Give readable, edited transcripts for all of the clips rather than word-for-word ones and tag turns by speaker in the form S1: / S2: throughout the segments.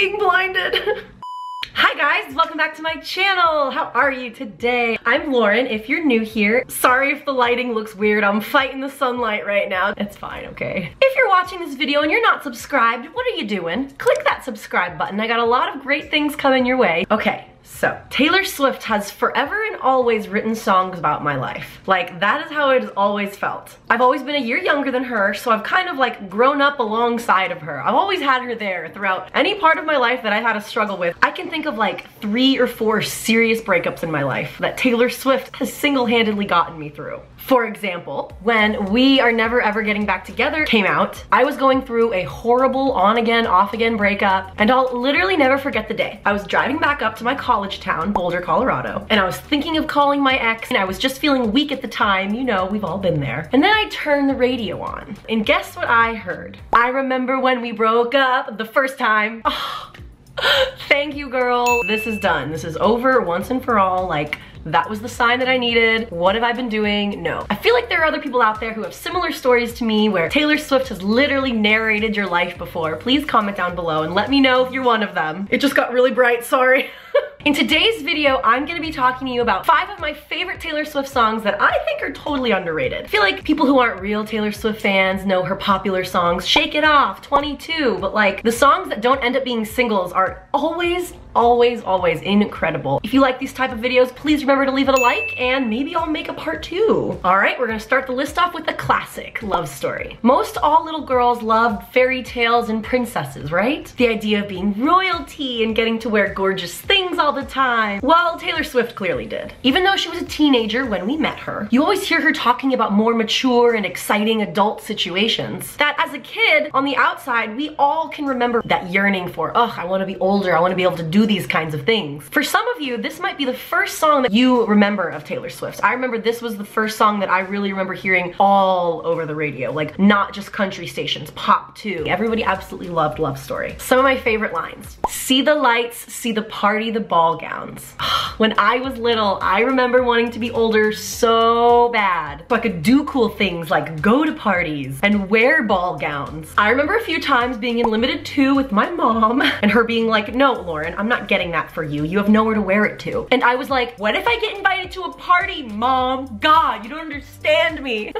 S1: being blinded. Hi guys, welcome back to my channel. How are you today? I'm Lauren, if you're new here. Sorry if the lighting looks weird, I'm fighting the sunlight right now. It's fine, okay? If you're watching this video and you're not subscribed, what are you doing? Click that subscribe button. I got a lot of great things coming your way. Okay. So, Taylor Swift has forever and always written songs about my life. Like, that is how it has always felt. I've always been a year younger than her, so I've kind of like grown up alongside of her. I've always had her there throughout any part of my life that I had a struggle with. I can think of like 3 or 4 serious breakups in my life that Taylor Swift has single-handedly gotten me through. For example, when We Are Never Ever Getting Back Together came out, I was going through a horrible on-again, off-again breakup, and I'll literally never forget the day. I was driving back up to my college town, Boulder, Colorado, and I was thinking of calling my ex, and I was just feeling weak at the time, you know, we've all been there. And then I turned the radio on, and guess what I heard? I remember when we broke up the first time. Oh, thank you, girl. This is done. This is over once and for all. Like, that was the sign that I needed. What have I been doing? No. I feel like there are other people out there who have similar stories to me where Taylor Swift has literally narrated your life before. Please comment down below and let me know if you're one of them. It just got really bright, sorry. In today's video, I'm gonna be talking to you about 5 of my favorite Taylor Swift songs that I think are totally underrated. I feel like people who aren't real Taylor Swift fans know her popular songs, Shake It Off, 22, but like the songs that don't end up being singles are always incredible. If you like these type of videos, please remember to leave it a like and maybe I'll make a part 2. All right, we're gonna start the list off with a classic love story. Most all little girls loved fairy tales and princesses, right? The idea of being royalty and getting to wear gorgeous things all the time. Well, Taylor Swift clearly did. Even though she was a teenager when we met her, you always hear her talking about more mature and exciting adult situations that as a kid on the outside, we all can remember that yearning for, ugh, I wanna be older, I wanna be able to do these kinds of things. For some of you, this might be the first song that you remember of Taylor Swift's. I remember this was the first song that I really remember hearing all over the radio, like not just country stations, pop too. Everybody absolutely loved Love Story. Some of my favorite lines. See the lights, see the party, the ball gowns. When I was little, I remember wanting to be older so bad so I could do cool things like go to parties and wear ball gowns. I remember a few times being in Limited 2 with my mom and her being like, no, Lauren, I'm not getting that for you. You have nowhere to wear it to. And I was like, what if I get invited to a party, Mom? God, you don't understand me.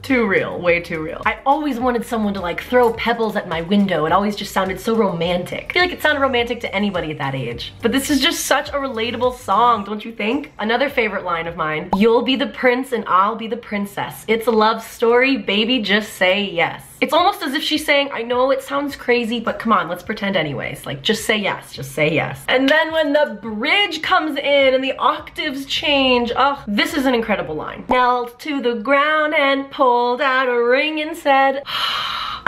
S1: Too real, way too real. I always wanted someone to like throw pebbles at my window. It always just sounded so romantic. I feel like it sounded romantic to anybody at that age. But this is just such a relatable song, don't you think? Another favorite line of mine, you'll be the prince and I'll be the princess. It's a love story, baby, just say yes. It's almost as if she's saying, I know it sounds crazy, but come on, let's pretend anyways. Like, just say yes, just say yes. And then when the bridge comes in and the octaves change, oh, this is an incredible line. Knelt to the ground and pulled out a ring and said,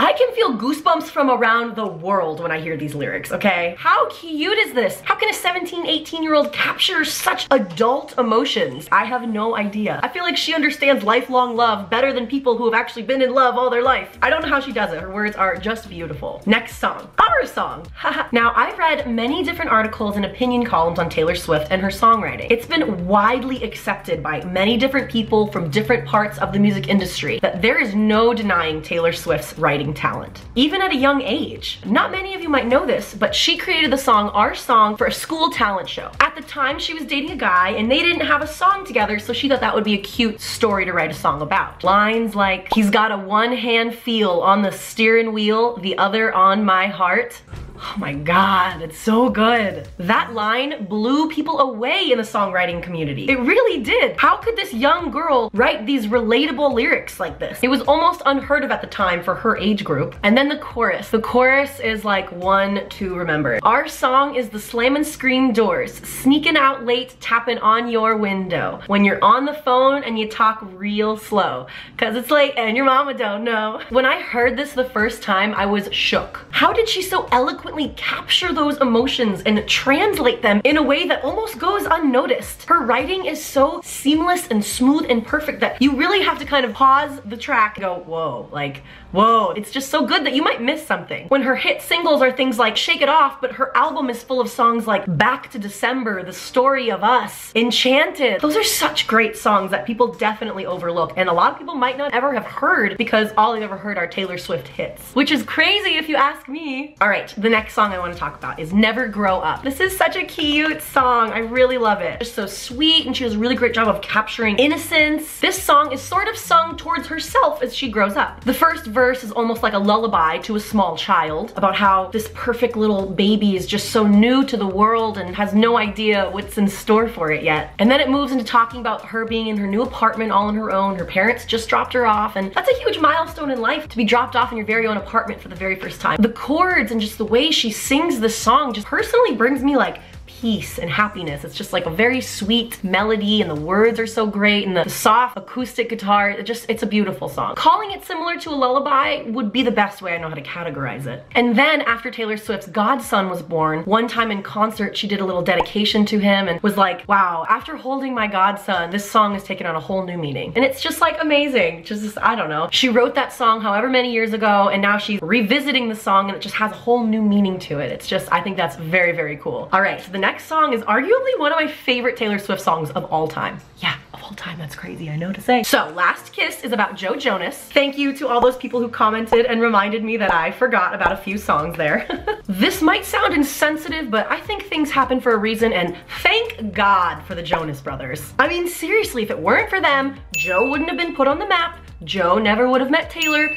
S1: I can feel goosebumps from around the world when I hear these lyrics, okay? How cute is this? How can a 17, 18-year-old capture such adult emotions? I have no idea. I feel like she understands lifelong love better than people who have actually been in love all their life. I don't know how she does it. Her words are just beautiful. Next song, our song. Now, I've read many different articles and opinion columns on Taylor Swift and her songwriting. It's been widely accepted by many different people from different parts of the music industry that there is no denying Taylor Swift's writing talent. Even at a young age. Not many of you might know this, but she created the song Our Song for a school talent show. At the time, she was dating a guy and they didn't have a song together, so she thought that would be a cute story to write a song about. Lines like, he's got a one-hand feel on the steering wheel, the other on my heart. Oh my God, it's so good. That line blew people away in the songwriting community. It really did. How could this young girl write these relatable lyrics like this? It was almost unheard of at the time for her age group. And then the chorus. The chorus is like one to remember. Our song is the slam and scream doors, sneaking out late, tapping on your window. When you're on the phone and you talk real slow, cause it's late and your mama don't know. When I heard this the first time, I was shook. How did she so eloquently capture those emotions and translate them in a way that almost goes unnoticed? Her writing is so seamless and smooth and perfect that you really have to kind of pause the track and go, whoa, like, whoa. It's just so good that you might miss something. When her hit singles are things like Shake It Off, but her album is full of songs like Back to December, The Story of Us, Enchanted. Those are such great songs that people definitely overlook, and a lot of people might not ever have heard because all they've ever heard are Taylor Swift hits, which is crazy if you ask me. All right, the next next song I want to talk about is Never Grow Up. This is such a cute song. I really love it. It's so sweet, and she does a really great job of capturing innocence. This song is sort of sung towards herself as she grows up. The first verse is almost like a lullaby to a small child about how this perfect little baby is just so new to the world and has no idea what's in store for it yet. And then it moves into talking about her being in her new apartment all on her own. Her parents just dropped her off, and that's a huge milestone in life, to be dropped off in your very own apartment for the very first time. The chords and just the way she sings this song just personally brings me like peace and happiness. It's just like a very sweet melody, and the words are so great, and the soft acoustic guitar, it's a beautiful song. Calling it similar to a lullaby would be the best way I know how to categorize it. And then after Taylor Swift's godson was born, one time in concert she did a little dedication to him and was like, wow, after holding my godson, this song has taken on a whole new meaning. And it's just like amazing. Just, I don't know. She wrote that song however many years ago, and now she's revisiting the song, and it just has a whole new meaning to it. It's just, I think that's very, very cool. All right, so the next song is arguably one of my favorite Taylor Swift songs of all time. Yeah, of all time, that's crazy, I know to say. So, Last Kiss is about Joe Jonas. Thank you to all those people who commented and reminded me that I forgot about a few songs there. This might sound insensitive, but I think things happen for a reason, and thank God for the Jonas Brothers. I mean, seriously, if it weren't for them, Joe wouldn't have been put on the map, Joe never would have met Taylor,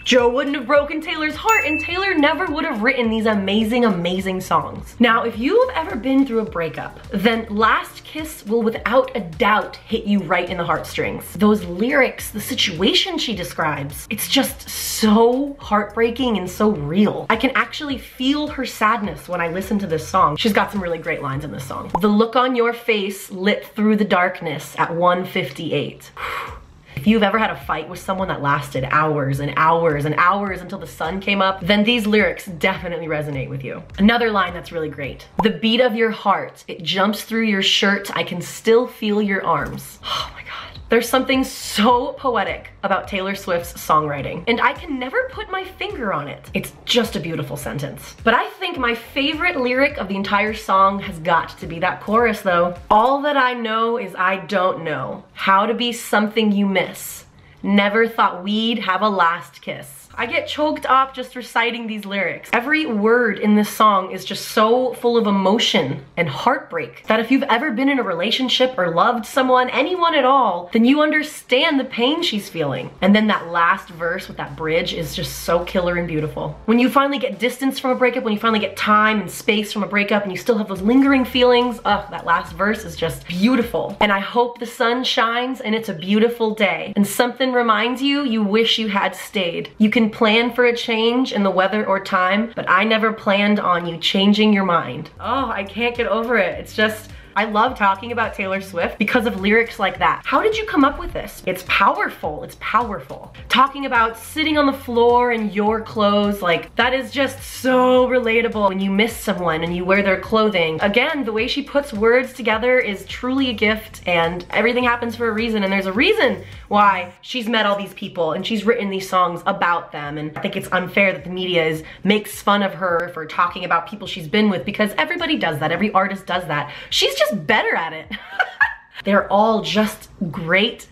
S1: Joe wouldn't have broken Taylor's heart, and Taylor never would have written these amazing, amazing songs. Now, if you've ever been through a breakup, then Last Kiss will without a doubt hit you right in the heartstrings. Those lyrics, the situation she describes, it's just so heartbreaking and so real. I can actually feel her sadness when I listen to this song. She's got some really great lines in this song. The look on your face lit through the darkness at 1:58. If you've ever had a fight with someone that lasted hours and hours and hours until the sun came up, then these lyrics definitely resonate with you. Another line that's really great. The beat of your heart, it jumps through your shirt, I can still feel your arms. Oh my God. There's something so poetic about Taylor Swift's songwriting, and I can never put my finger on it. It's just a beautiful sentence. But I think my favorite lyric of the entire song has got to be that chorus though. All that I know is I don't know how to be something you miss. Never thought we'd have a last kiss. I get choked up just reciting these lyrics. Every word in this song is just so full of emotion and heartbreak that if you've ever been in a relationship or loved someone, anyone at all, then you understand the pain she's feeling. And then that last verse with that bridge is just so killer and beautiful. When you finally get distance from a breakup, when you finally get time and space from a breakup, and you still have those lingering feelings, that last verse is just beautiful. And I hope the sun shines and it's a beautiful day, and something reminds you you wish you had stayed. You can plan for a change in the weather or time, but I never planned on you changing your mind. Oh, I can't get over it. It's just, I love talking about Taylor Swift because of lyrics like that. How did you come up with this? It's powerful, it's powerful. Talking about sitting on the floor in your clothes, like that is just so relatable when you miss someone and you wear their clothing. Again, the way she puts words together is truly a gift, and everything happens for a reason, and there's a reason why she's met all these people and she's written these songs about them. And I think it's unfair that the media makes fun of her for talking about people she's been with, because everybody does that, every artist does that. She's just better at it. They're all just great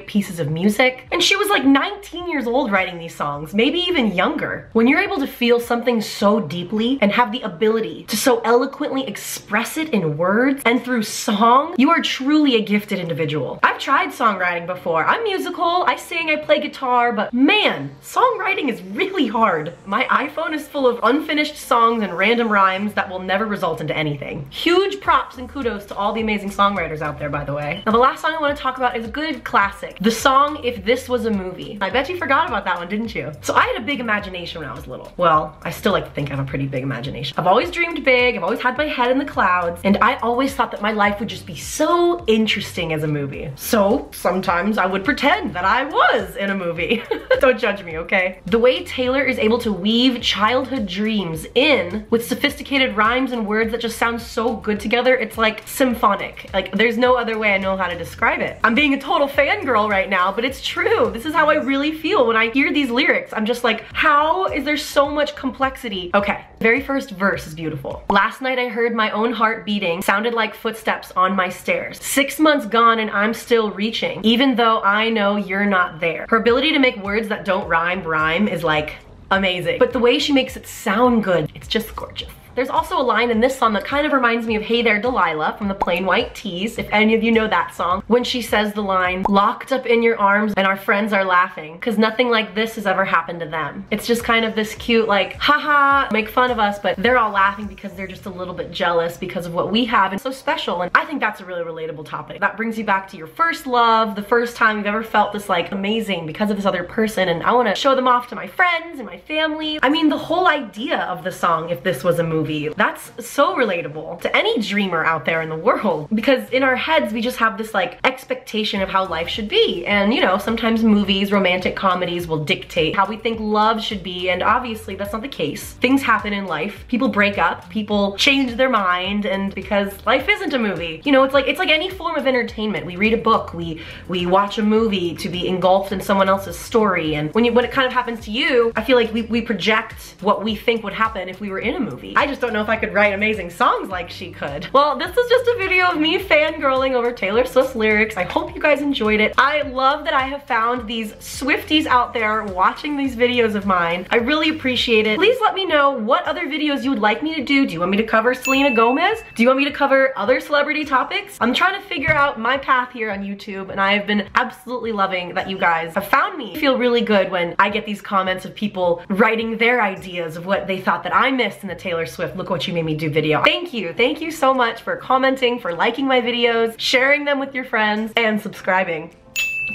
S1: pieces of music. And she was like 19 years old writing these songs, maybe even younger. When you're able to feel something so deeply and have the ability to so eloquently express it in words and through song, you are truly a gifted individual. I've tried songwriting before. I'm musical, I sing, I play guitar, but man, songwriting is really hard. My iPhone is full of unfinished songs and random rhymes that will never result into anything. Huge props and kudos to all the amazing songwriters out there, by the way. Now, the last song I want to talk about is a good classic. The song, If This Was a Movie. I bet you forgot about that one, didn't you? So I had a big imagination when I was little. Well, I still like to think I have a pretty big imagination. I've always dreamed big, I've always had my head in the clouds, and I always thought that my life would just be so interesting as a movie. So sometimes I would pretend that I was in a movie. Don't judge me, okay? The way Taylor is able to weave childhood dreams in with sophisticated rhymes and words that just sound so good together, it's like symphonic. Like, there's no other way I know how to describe it. I'm being a total fangirl right now, but it's true. This is how I really feel when I hear these lyrics. I'm just like, how is there so much complexity? Okay, very first verse is beautiful. Last night I heard my own heart beating, sounded like footsteps on my stairs. 6 months gone and I'm still reaching, even though I know you're not there. Her ability to make words that don't rhyme is like amazing. But the way she makes it sound good, it's just gorgeous. There's also a line in this song that kind of reminds me of Hey There Delilah from the Plain White Tees, if any of you know that song, when she says the line, locked up in your arms and our friends are laughing, because nothing like this has ever happened to them. It's just kind of this cute, like, haha, make fun of us, but they're all laughing because they're just a little bit jealous because of what we have and so special. And I think that's a really relatable topic. That brings you back to your first love, the first time you've ever felt this like amazing because of this other person, and I want to show them off to my friends and my family. I mean, the whole idea of the song, if this was a movie, that's so relatable to any dreamer out there in the world, because in our heads we just have this like expectation of how life should be, and you know, sometimes movies, romantic comedies will dictate how we think love should be, and obviously that's not the case. Things happen in life, people break up, people change their mind, and because life isn't a movie, you know, it's like any form of entertainment. We read a book, we watch a movie to be engulfed in someone else's story, and when it kind of happens to you, I feel like we project what we think would happen if we were in a movie. I just don't know if I could write amazing songs like she could. Well, this is just a video of me fangirling over Taylor Swift's lyrics. I hope you guys enjoyed it. I love that I have found these Swifties out there watching these videos of mine. I really appreciate it. Please let me know what other videos you would like me to do. Do you want me to cover Selena Gomez? Do you want me to cover other celebrity topics? I'm trying to figure out my path here on YouTube, and I have been absolutely loving that you guys have found me. I feel really good when I get these comments of people writing their ideas of what they thought that I missed in the Taylor Swift "Look What You Made Me Do" video. Thank you so much for commenting, for liking my videos, sharing them with your friends, and subscribing.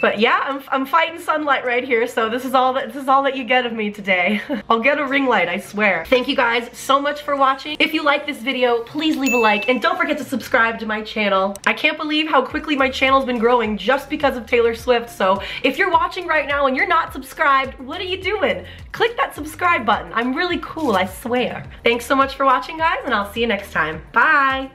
S1: But yeah, I'm fighting sunlight right here, so this is all that you get of me today. I'll get a ring light, I swear. Thank you guys so much for watching. If you like this video, please leave a like, and don't forget to subscribe to my channel. I can't believe how quickly my channel's been growing just because of Taylor Swift, so if you're watching right now and you're not subscribed, what are you doing? Click that subscribe button. I'm really cool, I swear. Thanks so much for watching, guys, and I'll see you next time. Bye!